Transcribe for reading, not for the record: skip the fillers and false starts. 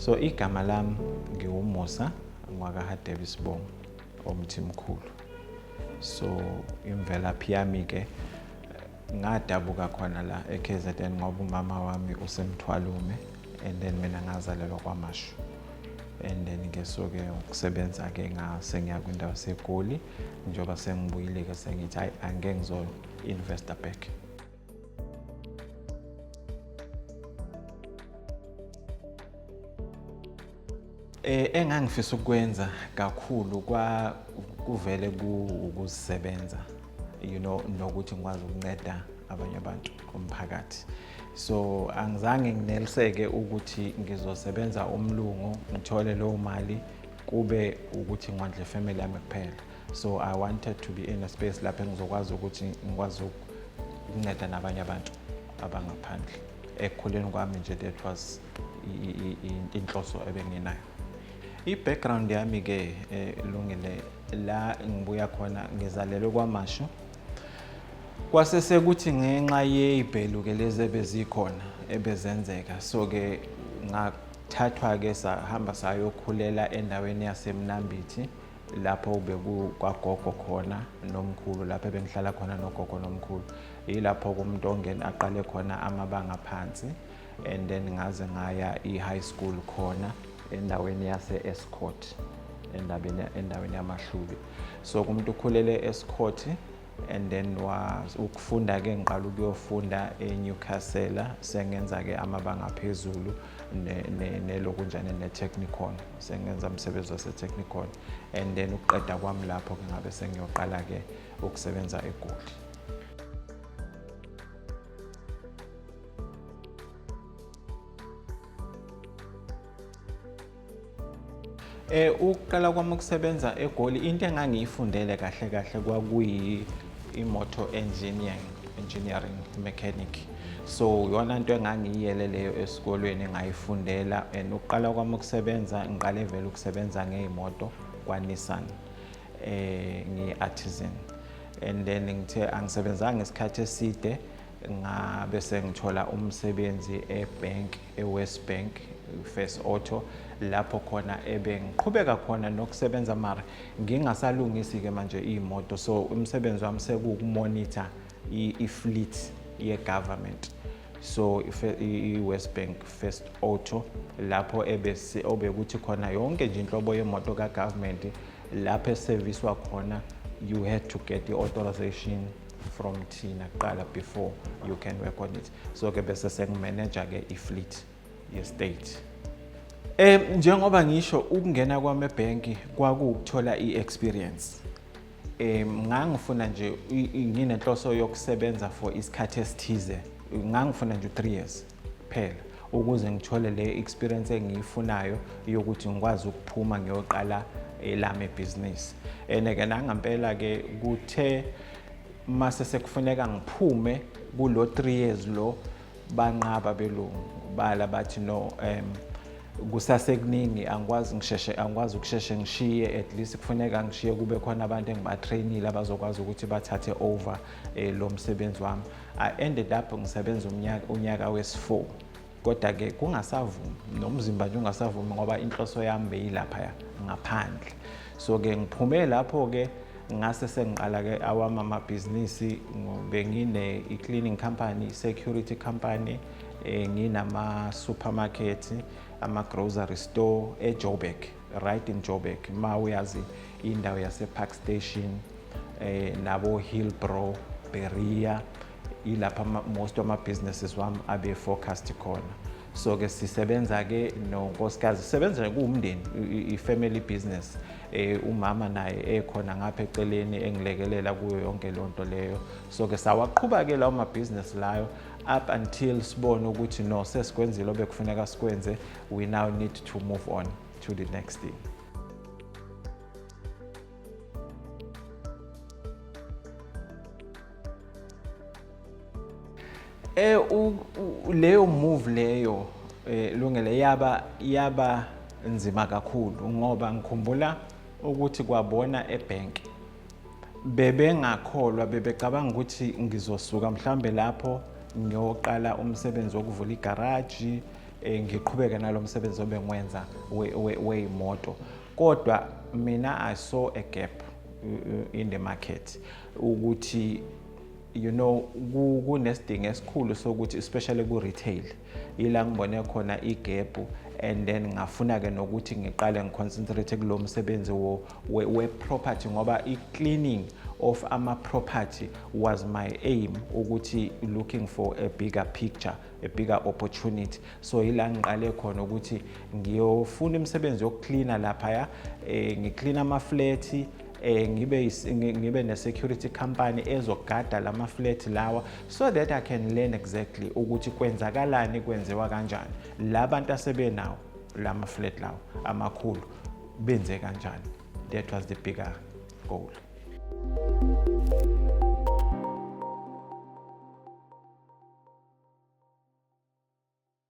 So igama lami ngiwuMusa Davis Bong omthimkhulu. So imvelaphi yami ke ngadabuka khona la eKZN ngoba umama wami usemthwalume and then mina ngazalelwa kwaMashu. And then ngesoke ukusebenza ke ngasengiya kwindawo seGoli njengoba sengibuyile ke sengithi hayi angeke ngizo investor back. Engangifisa ukwenza kakhulu kuvele ukuzisebenza, nokuthi ngikwazi ukunceda abanye abantu kumphakathi. So angizange ngineliseke ukuthi ngizosebenza umlungu ngithole leyo mali kube ukuthi ngondle family yami kuphela. So I wanted to be in a space lapho ngizokwazi ukuthi ngikwazi ukunceda nabanye abantu abangaphandle. Ekukhuleni kwami nje that was inhloso ebenginayo. I-background yami ke Lungile la ngibuya khona ngizalelwe kwaMashu. Kwase sekuthi ngenxa yezibhelu lezi ebezikhona ebezenzeka, so ke ngathathwa ke sahamba sayokhulela endaweni yaseMnambithi lapho kwagogo khona nomkhulu, lapho ebengihlala khona nogogo nomkhulu. Yilapho umuntu ongena aqale khona amabanga phansi and then ngaze ngaya i-high school khona endaweni yase-Escort, endaweni yaMahlubi. So kumuntu ukhulele e-Escort and then ukufunda ke ngiqala ukuyofunda eNewcastle, sengenza ke amabanga aphezulu nelokunjani ne-Technikon, sengenza umsebenzi wase-Technikon and then ukuqeda kwami lapho ke ngabe sengiyoqala ke ukusebenza eGoli. Ukuqala kwami ukusebenza eGoli into engangiyifundele kahle kwakuyi motor engineering mechanic. So yona into engangiyiyele leyo esikolweni engayifundela, and ukuqala kwami ukusebenza ngiqale vele ukusebenza ngeimoto kwaNissan ngi-Artisan. And then ngithe angisebenzanga isikhathi eside ngabe sengithola umsebenzi ebank, eWest Bank, First Auto, lapho khona ebengiqhubeka khona nokusebenza mara ngingasalungisi ke manje imoto. So umsebenzi wami sekuukumonitor i-fleet ye-government. So i-West Bank First Auto lapho obekuthi khona yonke nje inhlobo yemoto ka-government lapho eserviswa khona, you had to get the authorization from thina kuqala before you can work on it. So ke bese sengimanager ke i-fleet ye-state. Njengoba ngisho ukungena kwami ebhenki kwakuwukuthola i-experience. Ngangifuna nje nginenhloso yokusebenza for isikhathi esithize. Ngangifuna nje 3 years phela ukuze ngithole le experience engiyifunayo yokuthi ngikwazi ukuphuma ngiyoqala elami business. Ke nangempela ke kuthe mase sekufuneka ngiphume kulo 3 years lo banqaba belungu bala bathi no kusasekuningi angikwazi ukusheshe ngishiye, at least kufuneka ngishiye kube khona abantu engibatrainile abazokwazi ukuthi bathathe over lo msebenzi wami. I ended up ngisebenza unyaka wesi4 kodwa ke kungasavumi nomzimba nje ungasavumi ngoba inhloso yami beyilapha ngaphandle. So ke ngiphume lapho ke ngase sengiqala ke awami amabhizinisi. Bengine i-cleaning company, security company, nginama supermarket, ama-grocery store eJoburg, right in Joburg. Ma uyazi indawo yase-Park Station, nabo Hillbrow, Berea, ilapha most of my businesses wami abe-focused khona. So ke sisebenza ke nonkosikazi, sisebenza kuwumndeni, i-family business. Umama naye ekhona ngapha eceleni engilekelela kuyo yonke lonto leyo. So ke sawaqhubeka ke lawo ma-business layo up until sibone ukuthi no sesikwenzile obekufuneka sikwenze, we now need to move on to the next thing. Leyo move leyo Lungile yaba nzima kakhulu ngoba ngikhumbula ukuthi kwabona ebank bebengakholwa, bebecabanga ukuthi ngizosuka mhlambe lapho ngiyoqala umsebenzi wokuvula igaraji ngiqhubeke nalomsebenzi obengwenza weimoto. Kodwa mina I saw a gap in the market ukuthi kunesidingo esikhulu sokuthi especially ku retail ila ngibone khona igap, and then ngafuna ke nokuthi ngiqale ngiconcentrate kulo msebenzi we property ngoba i-cleaning of ama property was my aim, ukuthi looking for a bigger picture, a bigger opportunity. So ila ngiqale khona ukuthi ngiyofuna imisebenzi yokucleana lapha ngicleana ama flat, ngibe ne security company ezogada lama flat lawa, so that I can learn exactly ukuthi kwenzakalani, kwenziwa kanjani, labantu asebenawo lama flat lawa amakhulu benze kanjani. That was the bigger goal.